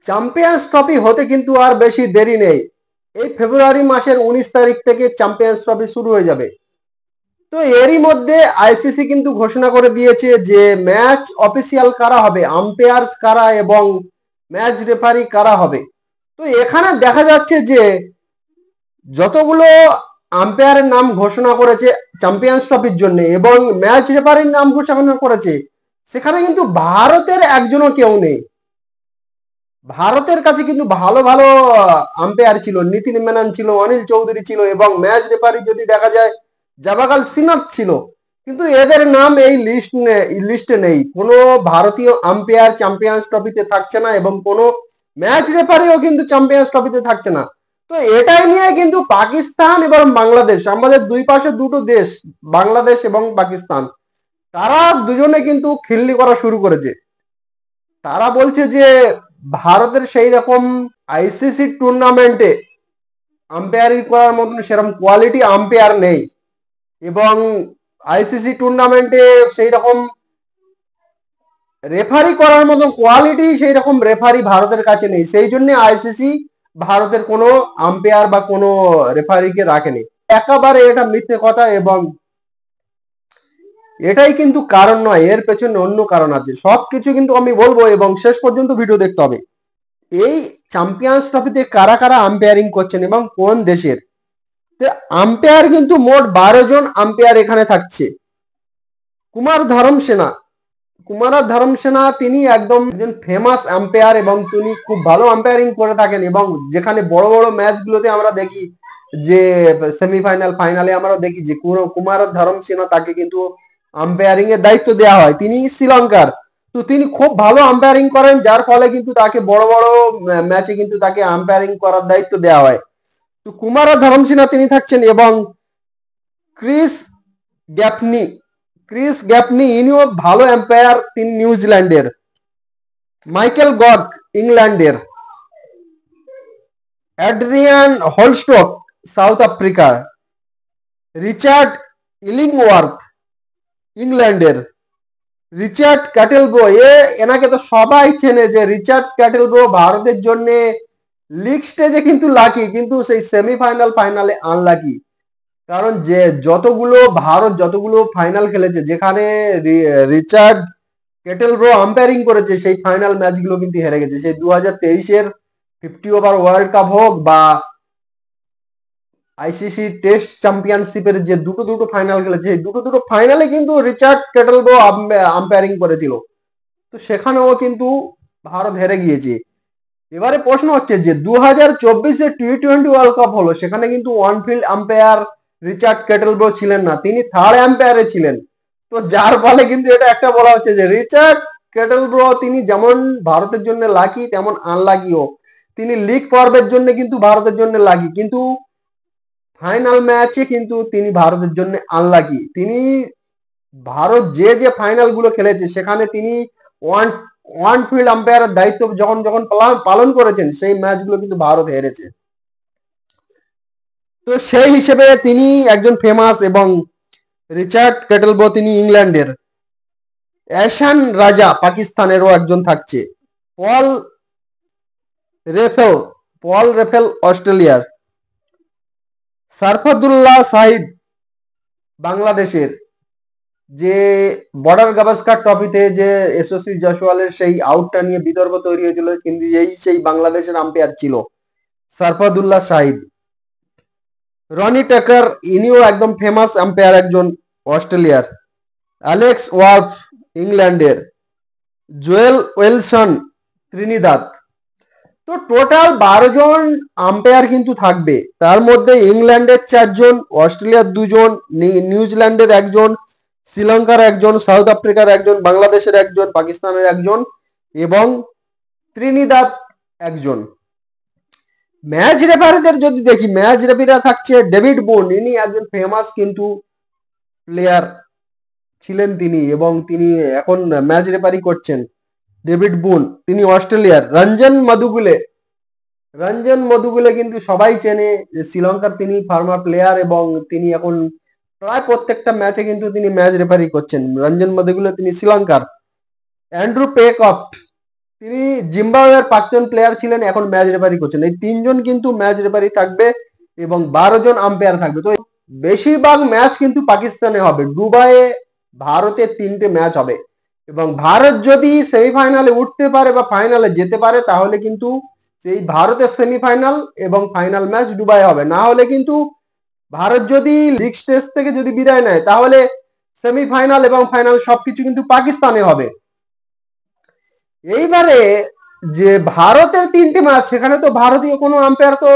Champions trophy হতে কিন্তু আর বেশি দেরি নেই। এই ফেব্রুয়ারি মাসের 19 তারিখ থেকে চ্যাম্পিয়ন্স ট্রফি শুরু হয়ে যাবে। তো এরই মধ্যে আইসিসি কিন্তু ঘোষণা করে দিয়েছে যে ম্যাচ অফিসিয়াল কারা হবে, আম্পায়ার্স কারা এবং ম্যাচ রেফারি কারা হবে। তো এখানে দেখা যাচ্ছে যে যতগুলো আম্পায়ারের নাম ঘোষণা করেছে চ্যাম্পিয়ন্স ট্রফির জন্য এবং ম্যাচ রেফারির নাম ঘোষণা করেছে, সেখানে কিন্তু ভারতের একজনও কেউ নেই। ভারতের কাছে কিন্তু ভালো ভালো আম্পায়ার ছিল, নীতিন মেনন ছিল, অনিল চৌধুরী ছিল এবং ম্যাচ রেফারি যদি দেখা যায় জাবাগাল সিনাত ছিল। কিন্তু এদের নাম এই লিস্টে নেই। কোনো ভারতীয় আম্পায়ার চ্যাম্পিয়ন্স ট্রফিতে থাকছে না এবং কোনো ম্যাচ রেফারিও কিন্তু চ্যাম্পিয়ন্স ট্রফিতে থাকছে না। তো এটাই নিয়ে কিন্তু পাকিস্তান এবং বাংলাদেশ, আমাদের দুই পাশে দুটো দেশ, বাংলাদেশ এবং পাকিস্তান, তারা দুজনে কিন্তু খিল্লি করা শুরু করেছে। তারা বলছে যে ভারতের সেই রকম আইসিসি টুর্নামেন্টে আম্পায়ারিং করার মতন সেরকম কোয়ালিটি আম্পায়ার নেই এবং আইসিসি টুর্নামেন্টে সেই রকম রেফারি করার মতন কোয়ালিটি সেই রকম রেফারি ভারতের কাছে নেই। সেই জন্য আইসিসি ভারতের কোনো আম্পায়ার বা কোনো রেফারিকে রাখেনি। একেবারে এটা মিথ্যে কথা এবং এটাই কিন্তু কারণ নয়, এর পেছনে অন্য কারণ আছে। সবকিছু কিন্তু আমি বলবো এবং শেষ পর্যন্ত ভিডিও দেখতে হবে। এই চ্যাম্পিয়ন্স ট্রফিতে কারা কারা আম্পায়ারিং করছেন এবং কোন দেশের। আম্পায়ার কিন্তু মোট 12 জন আম্পায়ার এখানে থাকছে। কুমার ধরম সেনা তিনি একদম একজন ফেমাস আম্পায়ার এবং তিনি খুব ভালো আম্পায়ারিং করে থাকেন এবং যেখানে বড় বড় ম্যাচগুলোতে আমরা দেখি যে সেমিফাইনাল ফাইনালে আমরা দেখি যে কুমার ধরম সেনা তাকে কিন্তু আম্পায়ারিং এর দায়িত্ব দেওয়া হয়। তিনি শ্রীলঙ্কার, তো তিনি খুব ভালো আম্পায়ারিং করেন, যার ফলে কিন্তু তাকে বড় বড় ম্যাচে কিন্তু তাকে আম্পায়ারিং করার দায়িত্ব দেওয়া হয়। তো কুমার ধরমসিনা তিনি থাকছেন এবং ক্রিস গ্যাফনি ইনিও ভালো এম্পায়ার, তিনি নিউজিল্যান্ডের। মাইকেল গড ইংল্যান্ডের। অ্যাড্রিয়ান হোলস্টক সাউথ আফ্রিকার। রিচার্ড ইলিংওয়ার্থ ইংল্যান্ডের। রিচার্ড ক্যাটেলব্রো, এনাকে তো সবাই চেনে যে রিচার্ড ক্যাটেলব্রো ভারতের জন্য লিগ স্টেজে কিন্তু লাকি, কিন্তু সেই সেমিফাইনাল ফাইনালে আনলাকি। কারণ যে ভারত যতগুলো ফাইনাল খেলেছে যেখানে রিচার্ড ক্যাটেলব্রো আম্পায়ারিং করেছে, সেই ফাইনাল ম্যাচগুলো কিন্তু হেরে গেছে। সেই 2023-এর 50 ওভার ওয়ার্ল্ড কাপ হোক বা আইসিসি টেস্ট চ্যাম্পিয়নশিপের যে দুটো ফাইনাল খেলেছে, সেই দুটো ফাইনালে কিন্তু রিচার্ড ক্যাটেলব্রো আম্পায়ারিং করেছিল। তো সেখানেও কিন্তু ভারত হেরে গিয়েছে। এবারে প্রশ্ন হচ্ছে যে 2024-এ টি-20 ওয়ার্ল্ড কাপ হলো, সেখানে কিন্তু one field umpire Richard Kettleborough ছিলেন না, তিনি থার্ড আম্পায়ারে ছিলেন। তো যার ফলে কিন্তু এটা একটা বলা হচ্ছে যে রিচার্ড ক্যাটেলব্রো তিনি যেমন ভারতের জন্য লাকি তেমন আনলাকিও। তিনি লিগ পর্বের জন্য কিন্তু ভারতের জন্য লাকি, কিন্তু ফাইনাল ম্যাচে কিন্তু তিনি ভারতের জন্য আনলাকি। তিনি ভারত যে ফাইনাল গুলো খেলেছে সেখানে তিনি ওয়ান ফিল্ড আম্পায়ারের দায়িত্ব যখন পালন করেছেন, সেই ম্যাচগুলো কিন্তু ভারত হেরেছে। তো সেই হিসেবে তিনি একজন ফেমাস এবং রিচার্ড ক্যাটেলব্রো তিনি ইংল্যান্ডের। অ্যাশান রাজা পাকিস্তানেরও একজন থাকছে। পল রেফেল অস্ট্রেলিয়ার। সারফাদুল্লাহ সাহিদ বাংলাদেশের, যে বর্ডার গাভাস্কার ট্রফিতে যে এসওসি জয়সওয়ালের সেই আউটটা নিয়ে বিতর্ক তৈরি হয়েছিল, কিন্তু সেই বাংলাদেশের আম্পায়ার ছিল সারফাদুল্লাহ সাহিদ। রনি টাকার, ইনিও একদম ফেমাস আম্পায়ার একজন অস্ট্রেলিয়ার। অ্যালেক্স ওয়ার্ফ ইংল্যান্ডের। Joel Wilson Trinidad. তো টোটাল 12 জন আম্পায়ার কিন্তু থাকবে। তার মধ্যে ইংল্যান্ডের 4 জন, অস্ট্রেলিয়ার 2 জন, নিউজিল্যান্ডের 1 জন, শ্রীলঙ্কার 1 জন, সাউথ আফ্রিকার 1 জন, বাংলাদেশের 1 জন, পাকিস্তানের 1 জন এবং ত্রিনিদাদ 1 জন। ম্যাচ রেফারিদের যদি দেখি, ম্যাচ রেফারিরা থাকছে ডেভিড বুন, ইনি একজন ফেমাস কিন্তু প্লেয়ার ছিলেন তিনি এবং তিনি এখন ম্যাচ রেফারি করছেন। ডেভিড বুন তিনি অস্ট্রেলিয়ার। রঞ্জন মদুগুলে কিন্তু সবাই চেনে, যে শ্রীলঙ্কার তিনি ফার্মার প্লেয়ার এবং তিনি এখন প্রায় প্রত্যেকটা ম্যাচে কিন্তু তিনি ম্যাচ রেফারি করছেন। রঞ্জন মদুগুলে তিনি শ্রীলঙ্কার। অ্যান্ড্রু পেকফট তিনি জিম্বাবুয়ের প্রাক্তন প্লেয়ার ছিলেন, এখন ম্যাচ রেফারি করছেন। এই তিনজন কিন্তু ম্যাচ রেফারি থাকবে এবং 12 জন আম্পায়ার থাকবে। তো বেশিরভাগ ম্যাচ কিন্তু পাকিস্তানে হবে। দুবাইয়ে ভারতের 3টে ম্যাচ হবে এবং ভারত যদি সেমিফাইনালে উঠতে পারে বা ফাইনালে যেতে পারে তাহলে কিন্তু সেই ভারতের সেমিফাইনাল এবং ফাইনাল ম্যাচ দুবাই হবে। না হলে কিন্তু ভারত যদি লিগ স্টেজ থেকে যদি বিদায় নেয় তাহলে সেমিফাইনাল এবং ফাইনাল সবকিছু কিন্তু পাকিস্তানে হবে। এইবারে যে ভারতের 3টে ম্যাচ, সেখানে তো ভারতীয় কোনো আম্পায়ার তো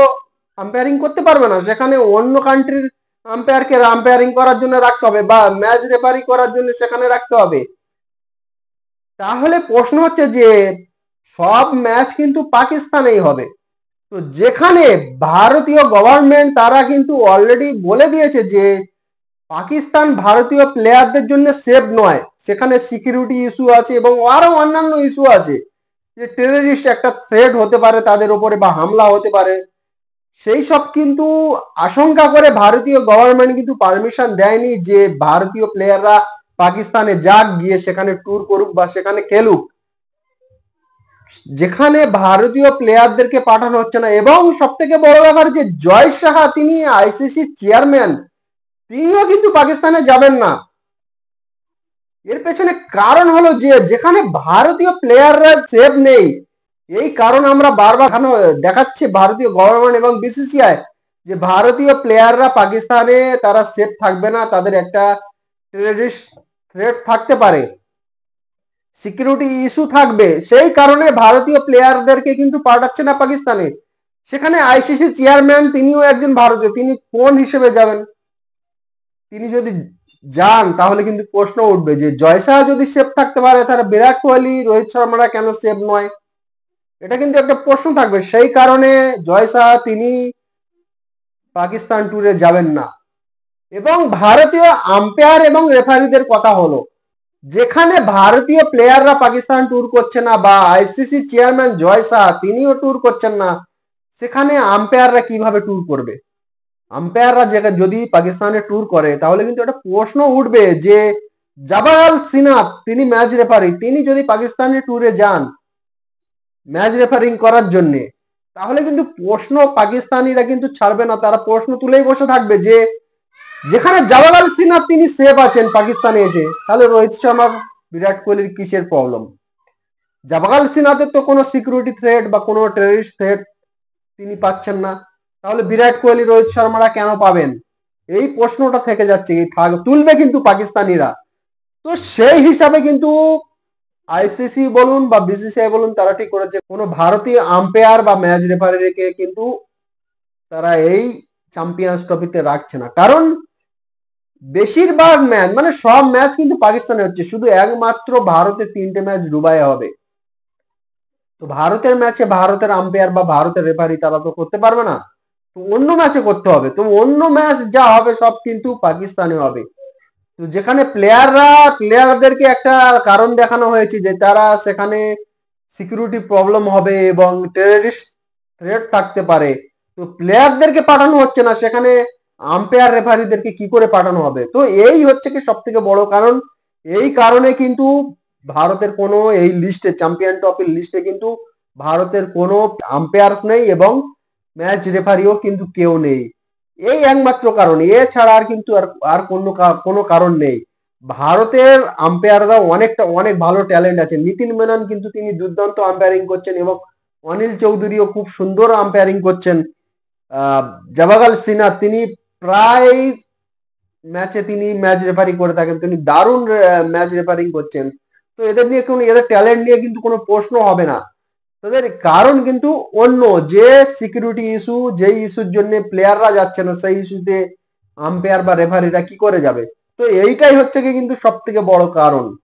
আম্পায়ারিং করতে পারবে না, সেখানে অন্য কান্ট্রির আম্পায়ারকে আম্পায়ারিং করার জন্য রাখতে হবে বা ম্যাচ রেফারি করার জন্য সেখানে রাখতে হবে। তাহলে প্রশ্ন হচ্ছে যে সব ম্যাচ কিন্তু পাকিস্তানেই হবে। তো যেখানে ভারতীয় গভর্নমেন্ট তারা কিন্তু অলরেডি বলে দিয়েছে যে পাকিস্তান ভারতীয় প্লেয়ারদের জন্য সেফ নয়, সেখানে সিকিউরিটি ইস্যু আছে এবং আরো অন্যান্য ইস্যু আছে, যে টেররিস্ট একটা থ্রেট হতে পারে তাদের উপরে বা হামলা হতে পারে, সেই সব কিন্তু আশঙ্কা করে ভারতীয় গভর্নমেন্ট কিন্তু পারমিশন দেয়নি যে ভারতীয় প্লেয়াররা পাকিস্তানে যাক, গিয়ে সেখানে ট্যুর করুক বা সেখানে খেলুক। যেখানে ভারতীয় প্লেয়ারদেরকে পাঠানো হচ্ছে না এবং সব থেকে বড় ব্যাপার যে জয় সাহা তিনি আইসিসি চেয়ারম্যান, তিনিও কিন্তু পাকিস্তানে যাবেন না। এর পেছনে কারণ হলো যে যেখানে ভারতীয় প্লেয়াররা সেফ নেই, এই কারণ আমরা বারবার দেখাচ্ছে ভারতীয় গভর্নমেন্ট এবং বিসিসিআই যে ভারতীয় প্লেয়াররা পাকিস্তানে তারা সেফ থাকবে না, তাদের একটা টেররিস্ট থ্রেট থাকতে পারে, সিকিউরিটি ইস্যু থাকবে, সেই কারণে ভারতীয় প্লেয়ারদেরকে কিন্তু পাঠাচ্ছে না পাকিস্তানে। সেখানে আইসিসি চেয়ারম্যান তিনিও একজন ভারতীয়, তিনি কোন হিসেবে যাবেন? তিনি যদি যান তাহলে কিন্তু প্রশ্ন উঠবে যে জয় শাহ যদি সেফ থাকতে পারে তাহলে বিরাট কোহলি রোহিত শর্মারা কেন সেফ নয়, এটা কিন্তু একটা প্রশ্ন থাকবে। সেই কারণে জয় শাহ তিনি পাকিস্তান ট্যুরে যাবেন না। এবং ভারতীয় আম্পায়ার এবং রেফারিদের কথা হলো, যেখানে ভারতীয় প্লেয়াররা পাকিস্তান ট্যুর করছে না বা আইসিসি চেয়ারম্যান জয় শাহ তিনিও ট্যুর করছেন না, সেখানে আম্পায়াররা কিভাবে ট্যুর করবে? আম্পায়াররা যদি পাকিস্তানে ট্যুর করে তাহলে কিন্তু একটা প্রশ্ন উঠবে যে জাবাল সিনাত তিনি ম্যাচ রেফারি, তিনি যদি পাকিস্তানের ট্যুরে যান ম্যাচ রেফারিং করার জন্য, তাহলে কিন্তু প্রশ্ন পাকিস্তানিরা কিন্তু ছাড়বে না, তারা প্রশ্ন তুলেই বসে থাকবে যে যেখানে জাবাল সিনাত তিনি সেফ আছেন পাকিস্তানে এসে, তাহলে রোহিত শর্মা বিরাট কোহলির কিসের প্রবলেম? জাবাল সিনাতের তো কোনো সিকিউরিটি থ্রেট বা কোনো টেররিস্ট থ্রেট তিনি পাচ্ছেন না, তাহলে বিরাট কোহলি রোহিত শর্মারা কেন পাবেন? এই প্রশ্নটা থেকে যাচ্ছে, তুলবে কিন্তু পাকিস্তানিরা। তো সেই হিসাবে কিন্তু আইসিসি বলুন বা বিসিসিআই বলুন তারা ঠিক করেছে কোনো ভারতীয় আম্পায়ার বা ম্যাচ রেফারিকে কিন্তু তারা এই চ্যাম্পিয়ন্স ট্রফিতে রাখছে না, কারণ বেশিরভাগ ম্যাচ মানে সব ম্যাচ কিন্তু পাকিস্তানে হচ্ছে, শুধু একমাত্র ভারতের 3টে ম্যাচ দুবাইয়ে হবে। তো ভারতের ম্যাচে ভারতের আম্পায়ার বা ভারতের রেফারি তারা তো করতে পারবে না, তো অন্য ম্যাচে করতে হবে। তো অন্য ম্যাচ যা হবে সব কিন্তু পাকিস্তানে হবে। তো যেখানে প্লেয়ারদেরকে একটা কারণ দেখানো হয়েছে যে তারা সেখানে সিকিউরিটি প্রবলেম হবে এবং টেররিস্ট থ্রেট থাকতে পারে, তো প্লেয়ারদেরকে পাঠানো হচ্ছে না, সেখানে আম্পায়ার রেফারিদেরকে কি করে পাঠানো হবে? তো এই হচ্ছে কি সব থেকে বড় কারণ। এই কারণে কিন্তু ভারতের কোনো এই লিস্টে চ্যাম্পিয়ন ট্রফির লিস্টে কিন্তু ভারতের কোনো আম্পায়ার্স নেই এবং ম্যাচ রেফারিও কিন্তু কেউ নেই। এই একমাত্র কারণ, এছাড়া আর কিন্তু আর কোনো কারণ নেই। ভারতের আম্পায়াররা অনেক ভালো ট্যালেন্ট আছে। নিতিন মেনন কিন্তু তিনি দুর্দান্ত আম্পায়ারিং করছেন এবং অনিল চৌধুরীও খুব সুন্দর আম্পায়ারিং করছেন। জাবাগাল সিনহা তিনি প্রায় ম্যাচে তিনি ম্যাচ রেফারি করে থাকেন, তিনি দারুণ ম্যাচ রেফারিং করছেন। তো এদের ট্যালেন্ট নিয়ে কিন্তু কোনো প্রশ্ন হবে না। তাদের কারণ কিন্তু অন্য, যে সিকিউরিটি ইস্যু, যেই ইস্যুর জন্য প্লেয়াররা যাচ্ছে না সেই ইস্যুতে আম্পায়ার বা রেফারিরা কি করে যাবে? তো এইটাই হচ্ছে কি কিন্তু সব থেকে বড় কারণ।